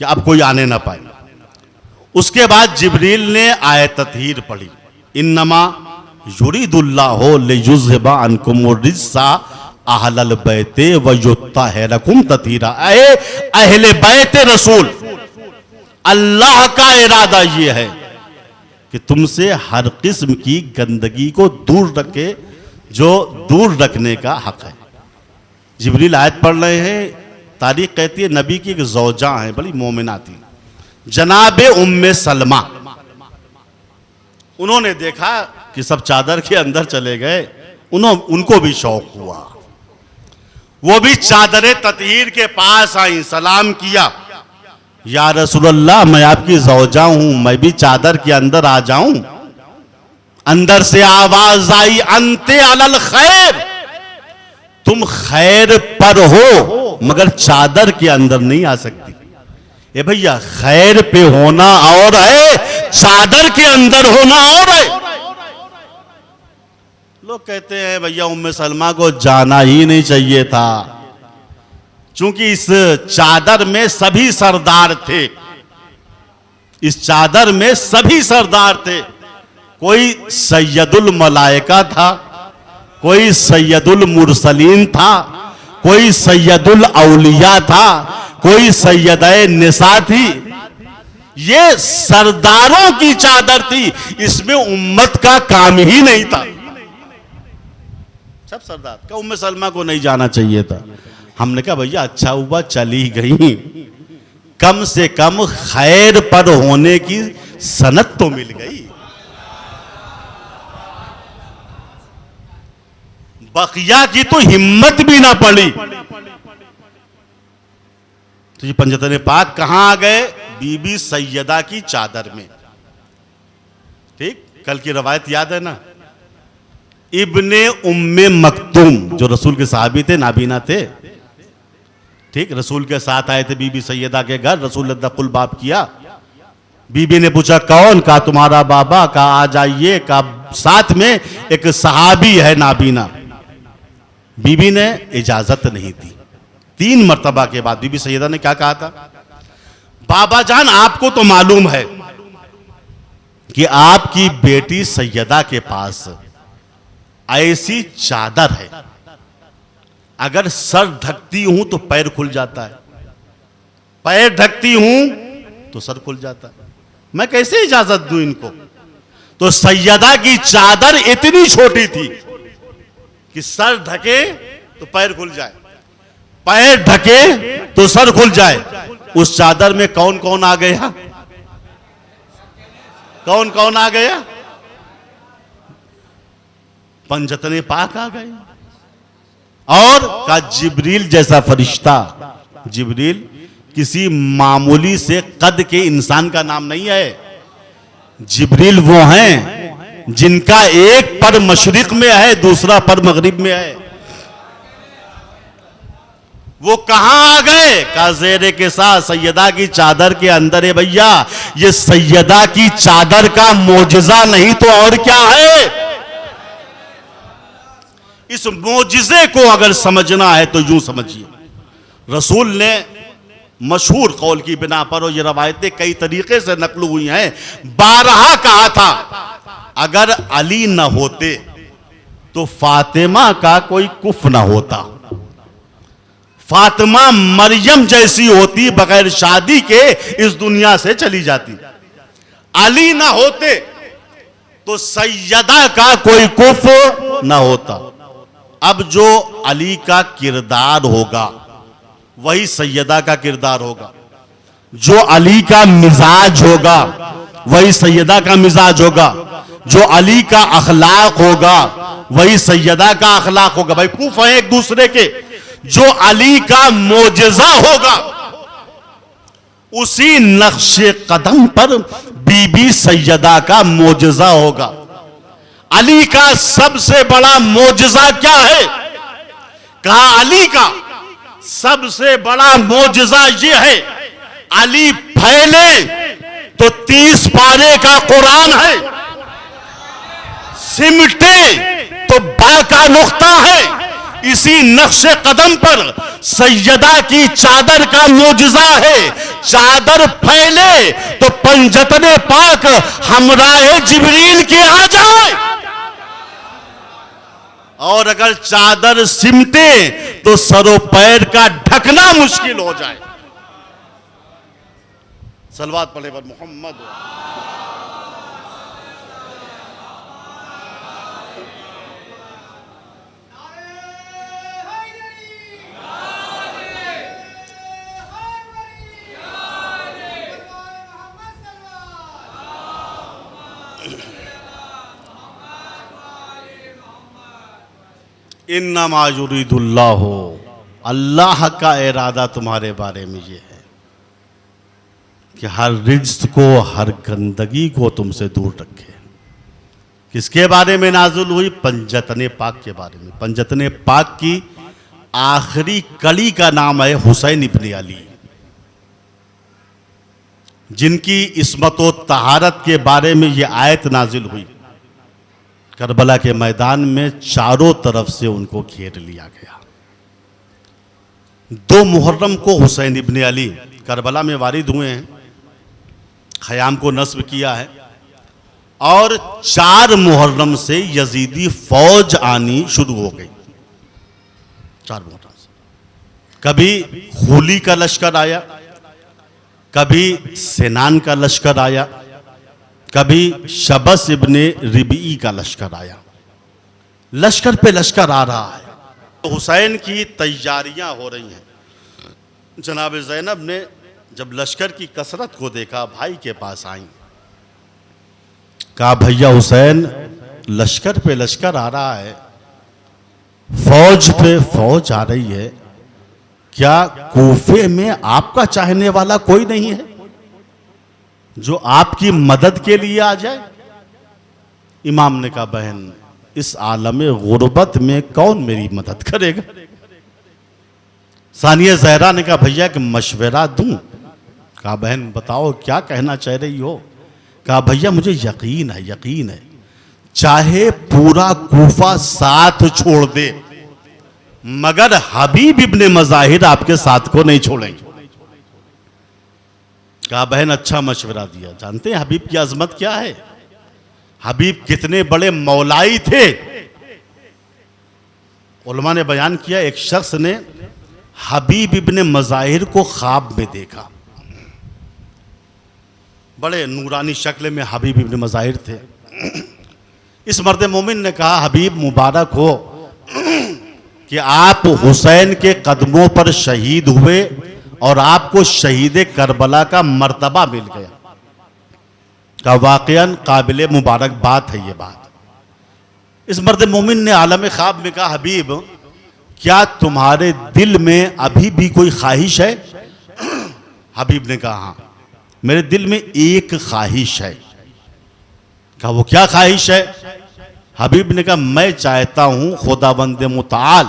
कि अब कोई आने ना पाए। उसके बाद जिब्रील ने आयत ततहीर पढ़ी, इन्नमा युरीदुल्लाहु लियुज़हिबा अन्कुम रिज्सा अहलल बैते व युत्ताहिरकुम ततीरा। अहले बैते रसूल, अल्लाह का इरादा यह है कि तुमसे हर किस्म की गंदगी को दूर रखे, जो दूर रखने का हक है। जिब्रील आयत पढ़ रहे हैं, तारीख कहती है नबी की एक ज़ौजा है, बड़ी मोमिना थी, जनाबे उम्मे सलमा। उन्होंने देखा कि सब चादर के अंदर चले गए, उनको भी शौक हुआ, वो भी चादर ततहीर के पास आई, सलाम किया, या रसूलल्लाह मैं आपकी ज़ौजा हूं, मैं भी चादर के अंदर आ जाऊं। अंदर से आवाज आई, अंते अलल खैर, तुम खैर पर हो मगर चादर के अंदर नहीं आ सकती। ए भैया, खैर पे होना और है, चादर के अंदर होना और है। लोग कहते हैं भैया उम्मे सलमा को जाना ही नहीं चाहिए था, क्योंकि इस चादर में सभी सरदार थे, इस चादर में सभी सरदार थे। कोई सैयदुल मलाइका था, कोई सैयदुल मुरसलीन था, कोई सैयदुल औलिया था, कोई सैयदे निसा थी। ये सरदारों की चादर थी, इसमें उम्मत का काम ही नहीं था। सब सरदार का, उम्मे सलमा को नहीं जाना चाहिए था। हमने कहा भैया अच्छा हुआ चली गई, कम से कम खैर पर होने की सनद तो मिल गई। बकिया की तो हिम्मत भी ना पड़ी। तो ये पंजतन पाक कहां आ गए? बीबी सैयदा की चादर में। ठीक, कल की रवायत याद है ना, इब्ने उम्मे मक्तूम जो रसूल के सहाबी थे, नाबीना थे, ठीक, रसूल के साथ आए थे बीबी सैयदा के घर। रसूल ने दखुल बाप किया, बीबी ने पूछा कौन? कहा तुम्हारा बाबा। कहा आ जाइए। कहा साथ में एक सहाबी है नाबीना। बीबी ने इजाजत नहीं दी। 3 मर्तबा के बाद बीबी सैयदा ने क्या कहा था? बाबा जान आपको तो मालूम है कि आपकी बेटी सैयदा के पास ऐसी चादर है, अगर सर ढकती हूं तो पैर खुल जाता है, पैर ढकती हूं तो सर खुल जाता है, मैं कैसे इजाजत दूं इनको? तो सैयदा की चादर इतनी छोटी थी कि सर ढके तो पैर खुल जाए, पैर ढके तो सर खुल जाए। उस चादर में कौन कौन आ गया? कौन कौन आ गया? पंजतने पाक आ गए। और का जिब्रील जैसा फरिश्ता। जिब्रील किसी मामूली से कद के इंसान का नाम नहीं है। जिब्रील वो हैं जिनका एक पर मशरिक में है, दूसरा पर मगरिब में है। वो कहां आ गए? का ज़ेरे के साथ सैयदा की चादर के अंदर है। भैया ये सैयदा की चादर का मोजज़ा नहीं तो और क्या है? इस मोजिज़े को अगर समझना है तो यूं समझिए, रसूल ने मशहूर कौल की बिना पर, और ये रवायतें कई तरीके से नकल हुई हैं, 12 कहा था अगर अली न होते तो फातिमा का कोई कुफ न होता, फातिमा मरियम जैसी होती, बगैर शादी के इस दुनिया से चली जाती। अली ना होते तो सैयदा का कोई कुफ ना होता। अब जो अली का किरदार होगा वही सैयदा का किरदार होगा, जो अली का मिजाज होगा वही सैयदा का मिजाज होगा, जो अली का अखलाक होगा वही सैयदा का अखलाक होगा। भाई कुफ है एक दूसरे के। जो अली का मोजज़ा होगा उसी नक्शे कदम पर बीबी सैयदा का मोजज़ा होगा। अली का सबसे बड़ा मोजज़ा क्या है? कहा अली का सबसे बड़ा मोजज़ा ये है, अली फैले तो 30 पारे का कुरान है, सिमटे तो बा का नुक्ता है। इसी नक्शे कदम पर सैयदा की चादर का मोजज़ा है। चादर फैले तो पंजतने पाक हमराहे जिब्रील के आ जाए। और अगर चादर सिमटे तो सरों पैर का ढकना मुश्किल हो जाए। सलवात पढ़े पर मोहम्मद। इन्नमा युरीदुल्लाह, अल्लाह का इरादा तुम्हारे बारे में ये है कि हर रिज्क को, हर गंदगी को तुमसे दूर रखे। किसके बारे में नाज़िल हुई? पंजतने पाक के बारे में। पंजतने पाक की आखिरी कली का नाम है हुसैन इब्न अली, जिनकी इस्मत व तहारत के बारे में ये आयत नाजिल हुई। करबला के मैदान में चारों तरफ से उनको घेर लिया गया। 2 मुहर्रम को हुसैन इब्न अली करबला में वारिद हुए हैं, ख़याम को नस्ब किया है, और 4 मुहर्रम से यजीदी फौज आनी शुरू हो गई। 4 मुहर्रम से कभी खूली का लश्कर आया, कभी सिनान का लश्कर आया, कभी शबस इब्ने रिबी का लश्कर आया। लश्कर पे लश्कर आ रहा है। तो हुसैन की तैयारियां हो रही हैं। जनाब ज़ैनब ने जब लश्कर की कसरत को देखा, भाई के पास आई, कहा भैया हुसैन, लश्कर पे लश्कर आ रहा है, फौज पे फौज आ रही है, क्या कूफे में आपका चाहने वाला कोई नहीं है जो आपकी मदद के लिए आ जाए? इमाम ने कहा बहन, इस आलम गुर्बत में कौन मेरी मदद करेगा? सानिया ज़हरा ने कहा भैया कि मशवरा दूं? कहा बहन बताओ क्या कहना चाह रही हो? कहा भैया मुझे यकीन है, चाहे पूरा कूफा साथ छोड़ दे मगर हबीब इब्ने मज़ाहिर आपके साथ को नहीं छोड़ेंगे। कहा बहन अच्छा मशवरा दिया। जानते हैं हबीब की अजमत क्या है? हबीब कितने बड़े मौलाई थे। उलमा ने बयान किया, एक शख्स ने हबीब इब्ने मज़ाहिर को ख्वाब में देखा। बड़े नूरानी शक्ल में हबीब इब्ने मज़ाहिर थे। इस मर्द मोमिन ने कहा हबीब मुबारक हो कि आप हुसैन के कदमों पर शहीद हुए और आपको शहीद करबला का मर्तबा मिल गया। का वाक़यान काबिल मुबारक बात है ये बात। इस मर्द मोमिन ने आलम ख्वाब में कहा हबीब क्या तुम्हारे दिल में अभी भी कोई ख्वाहिश है? हबीब ने कहा हाँ, मेरे दिल में एक ख्वाहिश है। कहा वो क्या ख्वाहिश है? हबीब ने कहा मैं चाहता हूं खुदावंद मुताल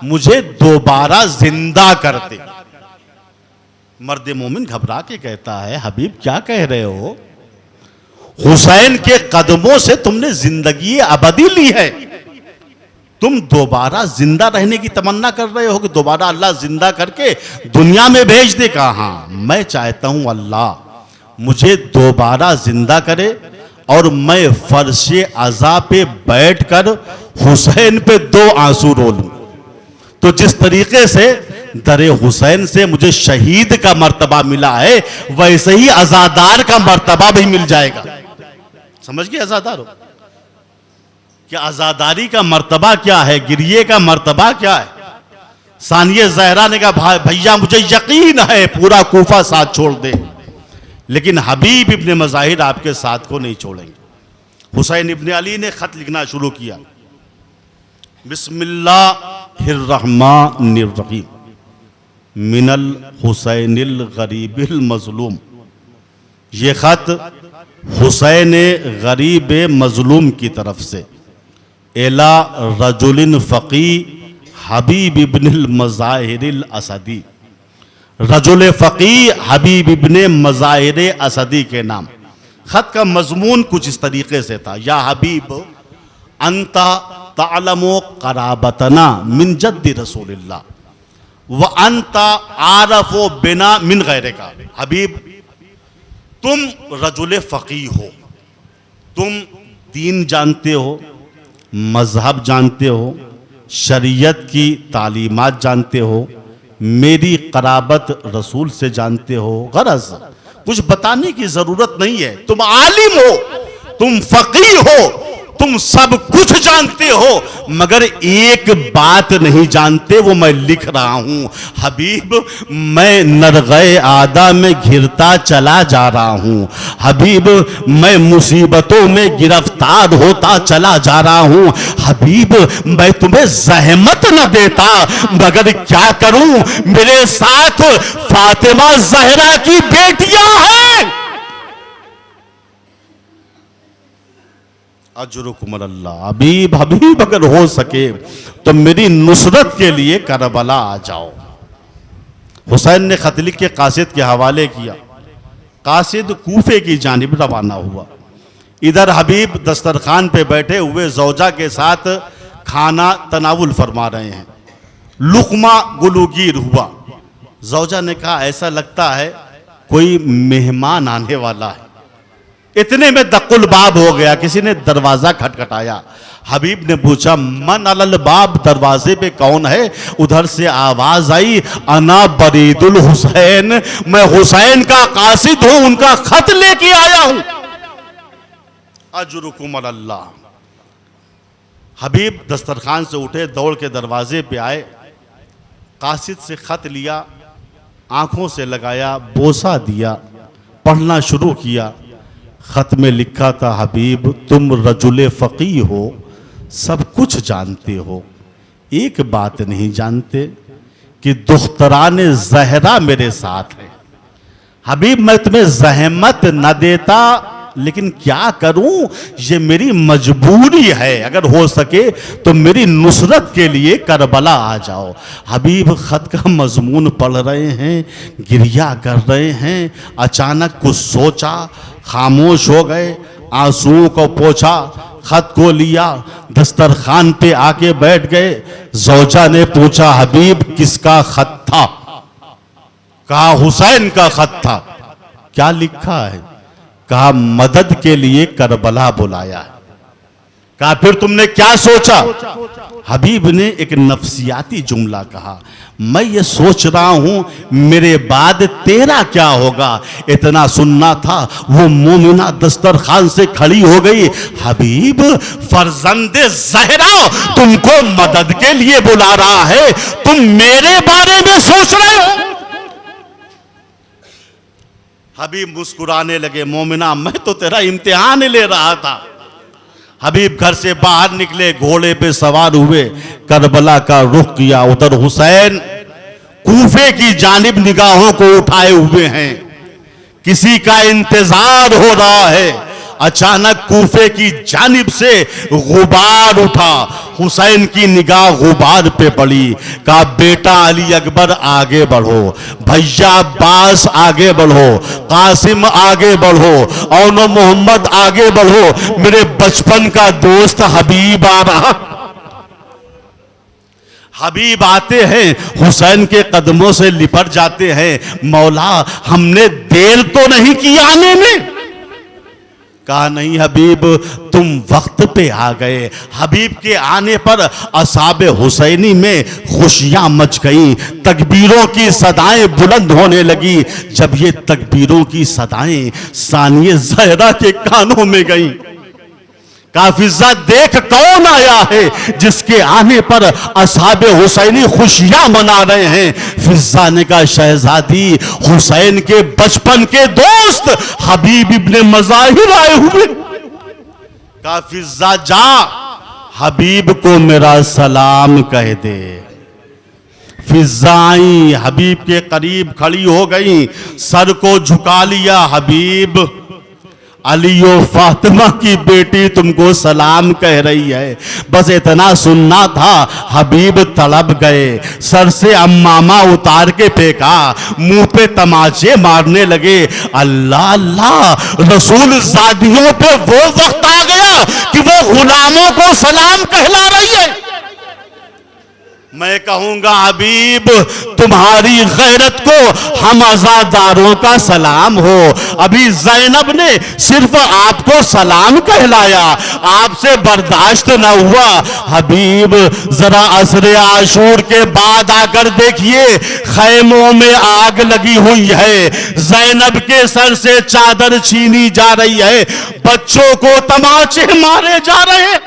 मुझे दोबारा जिंदा कर दे। मर्द मोमिन घबरा के कहता है हबीब क्या कह रहे हो? हुसैन के कदमों से तुमने जिंदगी अबदी ली है, तुम दोबारा जिंदा रहने की तमन्ना कर रहे हो कि दोबारा अल्लाह जिंदा करके दुनिया में भेज दे? कहा हाँ, मैं चाहता हूं अल्लाह मुझे दोबारा जिंदा करे और मैं फर्शे अज़ा पे बैठकर हुसैन पे 2 आंसू रो लूं। तो जिस तरीके से दरे हुसैन से मुझे शहीद का मर्तबा मिला है वैसे ही अज़ादार का मर्तबा भी मिल जाएगा। समझ गए अज़ादार हो? क्या अज़ादारी का मर्तबा क्या है, गिरिए का मर्तबा क्या है? सानिया ज़हरा ने कहा भैया मुझे यकीन है पूरा कूफा साथ छोड़ दे, लेकिन हबीब इब्ने मज़ाहिर आपके साथ को नहीं छोड़ेंगे। हुसैन इब्ने अली ने खत लिखना शुरू किया। बिस्मिल्लाहिर्रहमानिर्रहीम मिनल हुसैनिल गरीबिल मज़लूम। ये खत हुसैन गरीब मज़लूम की तरफ से एला रजुलिन फ़क़ी हबीब इब्निल मज़ाहिरिल असदी। रजुल फ़क़ी हबीब इब्ने मज़ाहिर असदी के नाम। ख़त का मज़मून कुछ इस तरीके से था, या हबीब अंता तालमो क़राबतना मिन जद्दी रसूलिल्लाह व अंता आरफ़ो बिना मिन गैरिका। हबीब तुम रजुल फ़क़ी हो, तुम दीन जानते हो, मजहब जानते हो, शरीयत की तालीमात जानते हो, मेरी कराबत रसूल से जानते हो। गरज कुछ बताने की जरूरत नहीं है। तुम आलिम हो, तुम फकीह हो, तुम सब कुछ जानते हो, मगर एक बात नहीं जानते, वो मैं लिख रहा हूं। हबीब, मैं नरग़े आदा में घिरता चला जा रहा हूं। हबीब, मैं मुसीबतों में गिरफ्तार होता चला जा रहा हूं। हबीब, मैं तुम्हें ज़हमत न देता, मगर क्या करूं, मेरे साथ फातिमा ज़हरा की बेटियां हैं। अजरुकुम अल्लाह। हबीब, हबीब, अगर हो सके तो मेरी नुसरत के लिए करबला आ जाओ। हुसैन ने खत लिख के कासिद के हवाले किया। कासिद कूफे की जानिब रवाना हुआ। इधर हबीब दस्तरखान पे बैठे हुए ज़ौजा के साथ खाना तनावुल फरमा रहे हैं। लुकमा गुलूगीर हुआ। ज़ौजा ने कहा, ऐसा लगता है कोई मेहमान आने वाला है। इतने में दकुल बाब हो गया, किसी ने दरवाजा खटखटाया। हबीब ने पूछा, मन अलल बाब, दरवाजे पे कौन है? उधर से आवाज आई, अना बरीदुल हुसैन, मैं हुसैन का कासिद हूं, उनका खत लेके आया हूं। अजरुकुम अल्लाह। हबीब दस्तरखान से उठे, दौड़ के दरवाजे पे आए, कासिद से खत लिया, आंखों से लगाया, बोसा दिया, पढ़ना शुरू किया। खत में लिखा था, हबीब, तुम रजुले फ़क़ीह हो, सब कुछ जानते हो, एक बात नहीं जानते कि दुख्तरान ज़हरा मेरे साथ है। हबीब, मैं तुम्हें ज़हमत न देता, लेकिन क्या करूं, ये मेरी मजबूरी है। अगर हो सके तो मेरी नुसरत के लिए करबला आ जाओ। हबीब खत का मजमून पढ़ रहे हैं, गिरिया कर रहे हैं। अचानक कुछ सोचा, खामोश हो गए, आंसुओं को पोंछा, खत को लिया, दस्तरखान पे आके बैठ गए। ज़ौजा ने पूछा, हबीब, किसका खत था? कहा, हुसैन का खत था। क्या लिखा है? कहा, मदद के लिए करबला बुलाया है। कहा, फिर तुमने क्या सोचा? हबीब ने एक नफ्सियाती जुमला कहा, मैं ये सोच रहा हूं मेरे बाद तेरा क्या होगा। इतना सुनना था, वो मोमिना दस्तरखान से खड़ी हो गई। हबीब, फर्जंदे ज़हरा तुमको मदद के लिए बुला रहा है, तुम मेरे बारे में सोच रहे हो? हबीब मुस्कुराने लगे, मोमिना, मैं तो तेरा इम्तिहान ले रहा था। हबीब घर से बाहर निकले, घोड़े पे सवार हुए, करबला का रुख किया। उधर हुसैन कूफे की जानिब निगाहों को उठाए हुए हैं, किसी का इंतजार हो रहा है। अचानक कूफे की जानिब से गुबार उठा। हुसैन की निगाह गुबार पे पड़ी। कहा, बेटा अली अकबर आगे बढ़ो, भैया अब्बास आगे बढ़ो, कासिम आगे बढ़ो, और मोहम्मद आगे बढ़ो, मेरे बचपन का दोस्त हबीब आ रहा। हबीब आते हैं, हुसैन के कदमों से लिपट जाते हैं। मौला, हमने देर तो नहीं की आने में? कहा, नहीं हबीब, तुम वक्त पे आ गए। हबीब के आने पर असहाबे हुसैनी में खुशियां मच गईं, तकबीरों की सदाएं बुलंद होने लगी। जब ये तकबीरों की सदाएं सानिए ज़हरा के कानों में गईं, कहा, फिज़्ज़ा, देख कौन आया है जिसके आने पर असहाबे हुसैनी खुशियां मना रहे हैं। फिज़्ज़ा ने कहा, शहजादी, हुसैन के बचपन के दोस्त हबीब इब्ने मज़ाहिर आए हुए। कहा, फिज़्ज़ा, जा हबीब को मेरा सलाम कह दे। फिज़्ज़ा आई, हबीब के करीब खड़ी हो गई, सर को झुका लिया। हबीब, अली और फातिमा की बेटी तुमको सलाम कह रही है। बस इतना सुनना था। हबीब तड़प गए, सर से अम्मामा उतार के फेंका, मुंह पे तमाचे मारने लगे। अल्लाह अल्लाह, रसूल ज़ादियों पे वो वक्त आ गया कि वो गुलामों को सलाम कहला रही है। मैं कहूंगा हबीब तुम्हारी गैरत को हम आजादारों का सलाम हो। अभी ज़ैनब ने सिर्फ आपको सलाम कहलाया, आपसे बर्दाश्त न हुआ। हबीब जरा असरे आशूर के बाद आकर देखिए, खैमों में आग लगी हुई है, ज़ैनब के सर से चादर छीनी जा रही है, बच्चों को तमाचे मारे जा रहे हैं।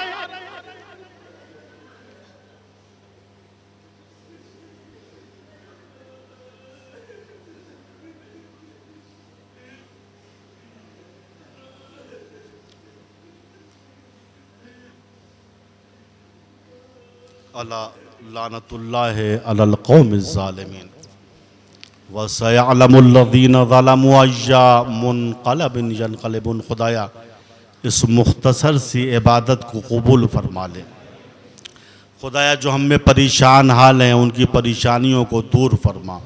अला लानतुल्लाहि अलल कौमिज़ ज़ालिमीन व सयअलमुल्लज़ीना ज़लमू अय्या मुनक़लबिन यनक़लिबून। खुदाया इस मुख्तसर सी इबादत को कबूल फरमा ले। खुदाया जो हम में परेशान हाल हैं उनकी परेशानियों को दूर फरमा।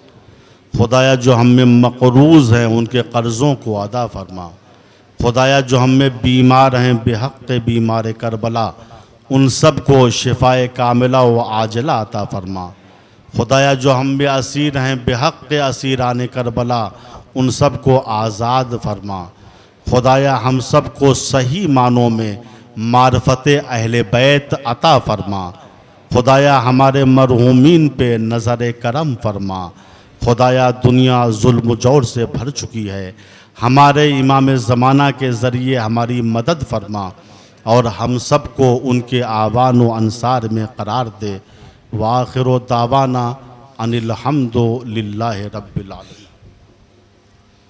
खुदाया जो हम में मक़रूज़ हैं उनके कर्ज़ों को अदा फरमा। खुदाया जो हम में बीमार हैं बेहक़ बीमार करबला, उन सब को शिफाए कामिला व आजला अता फरमा। खुदाया जो हम में असीर हैं बेहक़ असीरान करबला, उन सब को आज़ाद फरमा। खुदाया हम सब को सही मानों में मारफत अहले बैत अता फरमा। खुदाया हमारे मरहूमीन पे नज़र करम फरमा। खुदाया दुनिया जुल्म जौर से भर चुकी है, हमारे इमाम ज़माना के ज़रिए हमारी मदद फरमा और हम सब को उनके आवान व अंसार में करार दे। व आखिर दावाना अनिल हम्दु लिल्लाहि रब्बिल आलमीन।